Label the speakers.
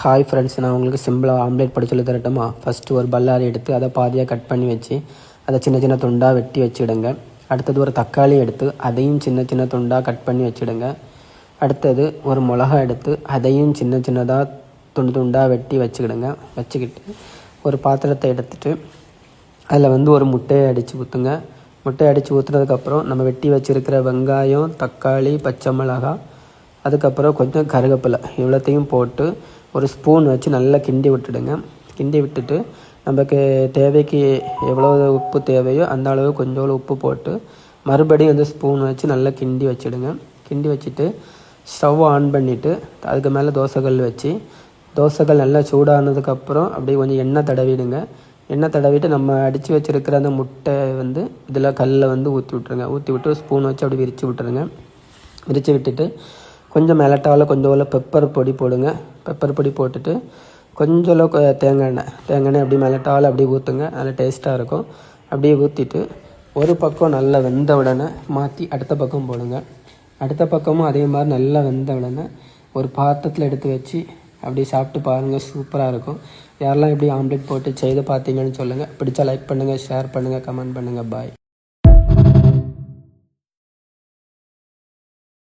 Speaker 1: Hi friends, நான் உங்களுக்கு சிம்பிளாக ஆம்லேட் போட சொல்லி தரட்டுமா? ஃபஸ்ட்டு ஒரு பல்லாரி எடுத்து அதை பாதியாக கட் பண்ணி வச்சு அதை சின்ன சின்ன துண்டாக வெட்டி வச்சுடுங்க. அடுத்தது ஒரு தக்காளி எடுத்து அதையும் சின்ன சின்ன துண்டாக கட் பண்ணி வச்சுடுங்க. அடுத்தது ஒரு மிளகா எடுத்து அதையும் சின்ன சின்னதாக துண்டு துண்டாக வெட்டி வச்சுக்கிடுங்க. வச்சுக்கிட்டு ஒரு பாத்திரத்தை எடுத்துகிட்டு அதில் ஒரு முட்டையை அடித்து ஊற்றுங்க. முட்டையை அடித்து ஊற்றுனதுக்கப்புறம் நம்ம வெட்டி வச்சுருக்கிற வெங்காயம், தக்காளி, பச்சை மிளகாய், அதுக்கப்புறம் கொஞ்சம் கருவேப்பிலை இவ்வளோத்தையும் போட்டு ஒரு ஸ்பூன் வச்சு நல்லா கிண்டி விட்டுடுங்க. கிண்டி விட்டுட்டு நமக்கு தேவைக்கு எவ்வளோ உப்பு தேவையோ அந்த அளவு கொஞ்சோண்டு உப்பு போட்டு மறுபடியும் அந்த ஸ்பூன் வச்சு நல்லா கிண்டி வச்சுடுங்க. கிண்டி வச்சுட்டு ஸ்டவ் ஆன் பண்ணிவிட்டு அதுக்கு மேலே தோசைக்கல் வச்சு தோசைக்கல் நல்லா சூடானதுக்கப்புறம் அப்படியே கொஞ்சம் எண்ணெய் தடவிடுங்க. எண்ணெய் தடவிட்டு நம்ம அடித்து வச்சுருக்கிற அந்த முட்டை இதில் கல்லில் ஊற்றி விட்ருங்க. ஊற்றி விட்டு ஸ்பூன் வச்சு அப்படி விரித்து விட்டுருங்க. விரித்து விட்டுட்டு கொஞ்சம் மிளட்டாவில் கொஞ்சம் பெப்பர் பொடி போடுங்க. பெப்பர் பொடி போட்டுட்டு கொஞ்சம் தேங்காய் எண்ணெய் அப்படி மிளட்டாவில் அப்படியே ஊற்றுங்க. நல்லா டேஸ்ட்டாக இருக்கும். அப்படியே ஊற்றிட்டு ஒரு பக்கம் நல்லா வெந்த உடனே மாற்றி அடுத்த பக்கம் போடுங்க. அடுத்த பக்கமும் அதே மாதிரி நல்லா வெந்த உடனே ஒரு பாத்திரத்தில் எடுத்து வச்சு அப்படியே சாப்பிட்டு பாருங்கள், சூப்பராக இருக்கும். யாரெல்லாம் இப்படி ஆம்லேட் போட்டு செய்து பார்த்தீங்கன்னு சொல்லுங்கள். பிடிச்சா லைக் பண்ணுங்கள், ஷேர் பண்ணுங்கள், கமெண்ட் பண்ணுங்கள். பாய்.